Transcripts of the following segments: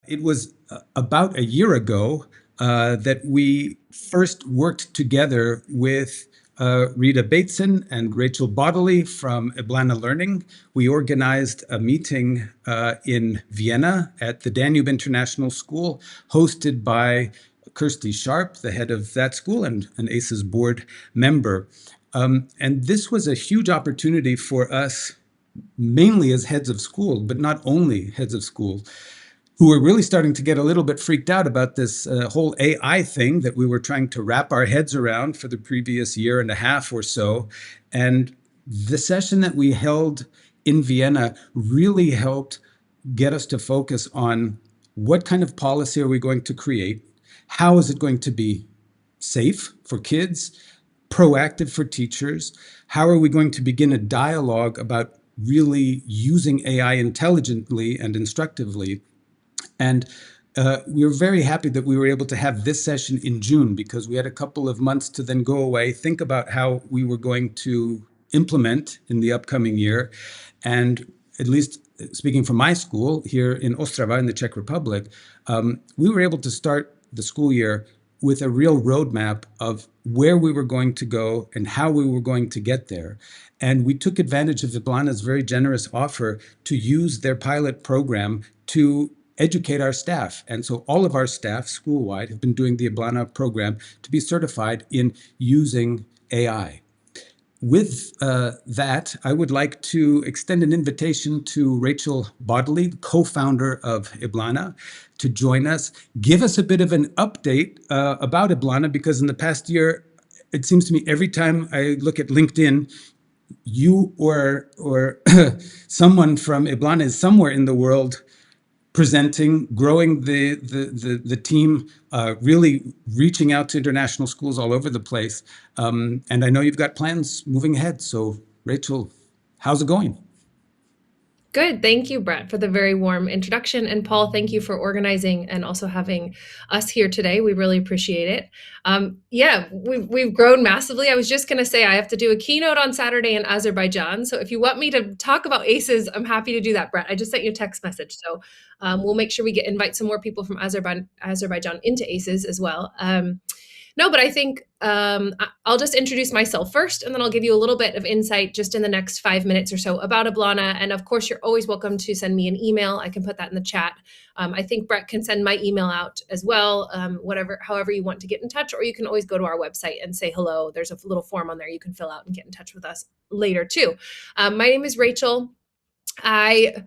It was about a year ago that we first worked together with Rita Bateson and Rachel Bodily from Eblana Learning. We organized a meeting in Vienna at the Danube International School, hosted by Kirsty Sharp, the head of that school and an ACES board member. And this was a huge opportunity for us, mainly as heads of school, but not only heads of school, who were really starting to get a little bit freaked out about this whole AI thing that we were trying to wrap our heads around for the previous year and a half or so. And the session that we held in Vienna really helped get us to focus on what kind of policy are we going to create? How is it going to be safe for kids, proactive for teachers? How are we going to begin a dialogue about really using AI intelligently and instructively? And we were very happy that we were able to have this session in June, because we had a couple of months to then go away, think about how we were going to implement in the upcoming year. And at least speaking from my school here in Ostrava in the Czech Republic, we were able to start the school year with a real roadmap of where we were going to go and how we were going to get there. And we took advantage of Eblana's very generous offer to use their pilot program to educate our staff. And so all of our staff school-wide have been doing the Eblana program to be certified in using AI. With that, I would like to extend an invitation to Rachel Bodily, co-founder of Eblana, to join us, give us a bit of an update about Eblana, because in the past year, it seems to me every time I look at LinkedIn, you or someone from Eblana is somewhere in the world presenting, growing the team, really reaching out to international schools all over the place. And I know you've got plans moving ahead. So Rachel, how's it going? Good. Thank you, Brett, for the very warm introduction. And Paul, thank you for organizing and also having us here today. We really appreciate it. Yeah, we've grown massively. I was just going to say I have to do a keynote on Saturday in Azerbaijan. So if you want me to talk about ACES, I'm happy to do that, Brett. I just sent you a text message. So we'll make sure we invite some more people from Azerbaijan into ACES as well. No, but I think I'll just introduce myself first, and then I'll give you a little bit of insight just in the next 5 minutes or so about Eblana. And of course, you're always welcome to send me an email. I can put that in the chat. I think Brett can send my email out as well, however you want to get in touch, or you can always go to our website and say hello. There's a little form on there you can fill out and get in touch with us later too. My name is Rachel. I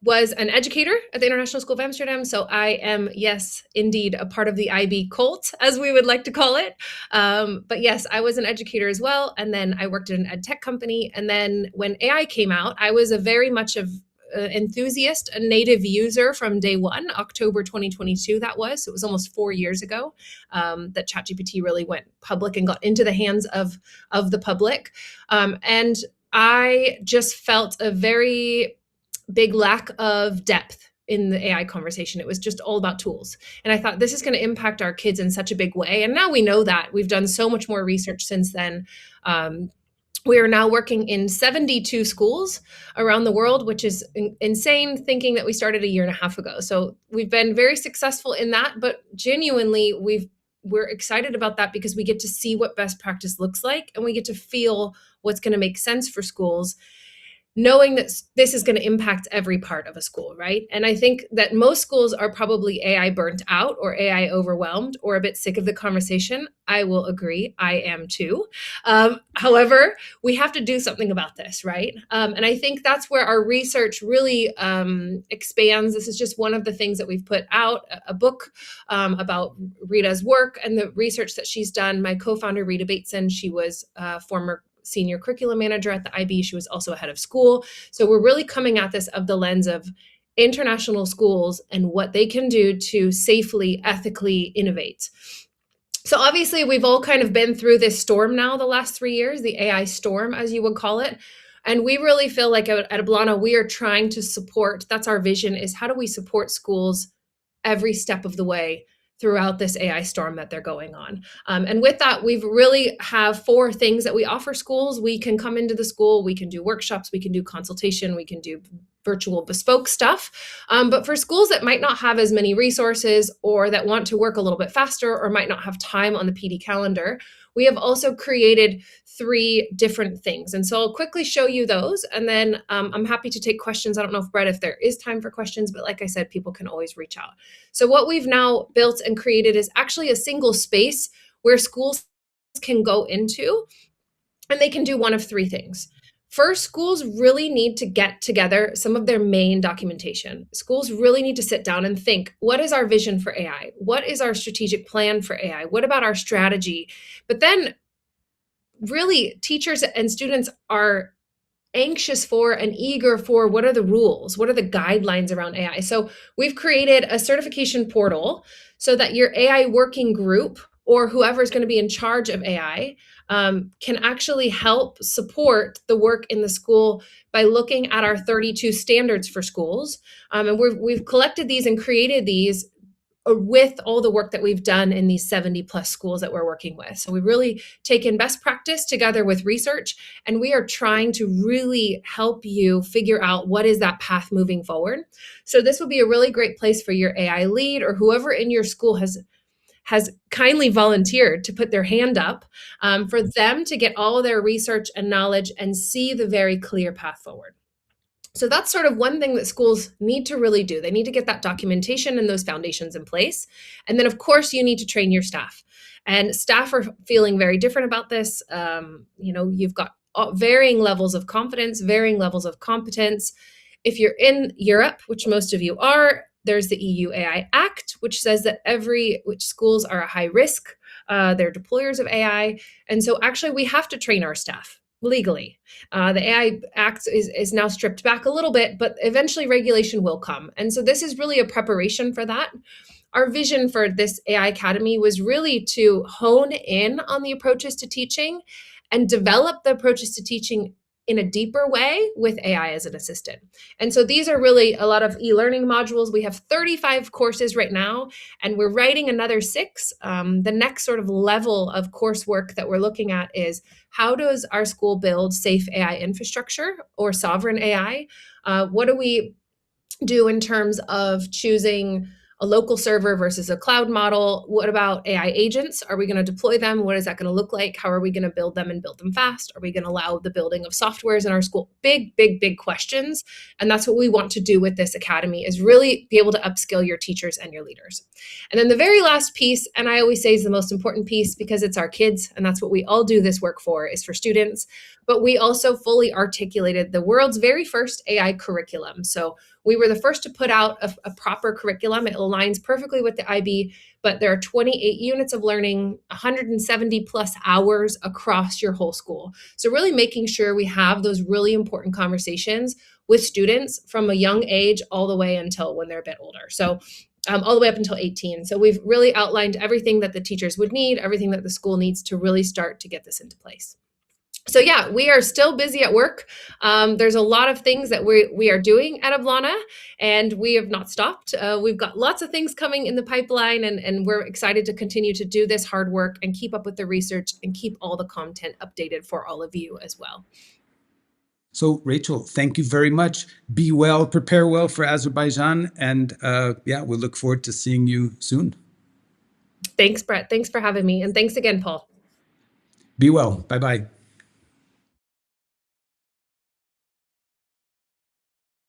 was an educator at the International School of Amsterdam. So I am, yes, indeed, a part of the IB cult, as we would like to call it. But yes, I was an educator as well. And then I worked at an ed tech company. And then when AI came out, I was a very much of enthusiast, a native user from day one, October 2022 that was. So it was almost 4 years ago that ChatGPT really went public and got into the hands of the public. And I just felt a very big lack of depth in the AI conversation. It was just all about tools. And I thought this is going to impact our kids in such a big way. And now we know that. We've done so much more research since then. We are now working in 72 schools around the world, which is insane, thinking that we started a year and a half ago. So we've been very successful in that, but genuinely we're excited about that because we get to see what best practice looks like, and we get to feel what's going to make sense for schools, knowing that this is going to impact every part of a school, right? And I think that most schools are probably AI burnt out or AI overwhelmed or a bit sick of the conversation. I will agree. I am too. However, we have to do something about this, right? And I think that's where our research really expands. This is just one of the things that we've put out, a book about Rita's work and the research that she's done. My co-founder, Rita Bateson, she was a former senior curriculum manager at the IB. She was also a head of school. So we're really coming at this of the lens of international schools and what they can do to safely, ethically innovate. So obviously we've all kind of been through this storm now the last 3 years, the AI storm, as you would call it. And we really feel like at Eblana, we are trying to support, that's our vision, is how do we support schools every step of the way throughout this AI storm that they're going on. And with that, we've really have 4 things that we offer schools. We can come into the school, we can do workshops, we can do consultation, we can do virtual bespoke stuff. But for schools that might not have as many resources or that want to work a little bit faster or might not have time on the PD calendar, we have also created 3 different things. And so I'll quickly show you those. And then I'm happy to take questions. I don't know if, Brett, if there is time for questions, but like I said, people can always reach out. So what we've now built and created is actually a single space where schools can go into, and they can do one of 3 things. First, schools really need to get together some of their main documentation. Schools really need to sit down and think, what is our vision for AI? What is our strategic plan for AI? What about our strategy? But then really teachers and students are anxious for and eager for what are the rules, what are the guidelines around AI. So we've created a certification portal so that your AI working group or whoever is going to be in charge of AI can actually help support the work in the school by looking at our 32 standards for schools. And we've collected these and created these with all the work that we've done in these 70 plus schools that we're working with. So we've really taken best practice together with research, and we are trying to really help you figure out what is that path moving forward. So this would be a really great place for your AI lead or whoever in your school has kindly volunteered to put their hand up for them to get all of their research and knowledge and see the very clear path forward. So that's sort of one thing that schools need to really do. They need to get that documentation and those foundations in place. And then, of course, you need to train your staff. And staff are feeling very different about this. You've got varying levels of confidence, varying levels of competence. If you're in Europe, which most of you are, there's the EU AI Act, which says that which schools are a high risk. They're deployers of AI. And so actually we have to train our staff legally. The AI Act is now stripped back a little bit, but eventually regulation will come. And so this is really a preparation for that. Our vision for this AI Academy was really to hone in on the approaches to teaching and develop the approaches to teaching in a deeper way with AI as an assistant. And so these are really a lot of e-learning modules. We have 35 courses right now, and we're writing another 6. The next sort of level of coursework that we're looking at is how does our school build safe AI infrastructure or sovereign AI? What do we do in terms of choosing a local server versus a cloud model? What about AI agents? Are we going to deploy them? What is that going to look like? How are we going to build them and build them fast? Are we going to allow the building of softwares in our school? Big, big, big questions. And that's what we want to do with this academy, is really be able to upskill your teachers and your leaders. And then the very last piece, and I always say is the most important piece because it's our kids, and that's what we all do this work for, is for students. But we also fully articulated the world's very first AI curriculum. So we were the first to put out a proper curriculum. It aligns perfectly with the IB, but there are 28 units of learning, 170 plus hours across your whole school. So really making sure we have those really important conversations with students from a young age all the way until when they're a bit older. So all the way up until 18. So we've really outlined everything that the teachers would need, everything that the school needs to really start to get this into place. So yeah, we are still busy at work. There's a lot of things that we are doing at Eblana, and we have not stopped. We've got lots of things coming in the pipeline, and we're excited to continue to do this hard work and keep up with the research and keep all the content updated for all of you as well. So, Rachel, thank you very much. Be well, prepare well for Azerbaijan, and we'll look forward to seeing you soon. Thanks, Brett. Thanks for having me, and thanks again, Paul. Be well. Bye-bye.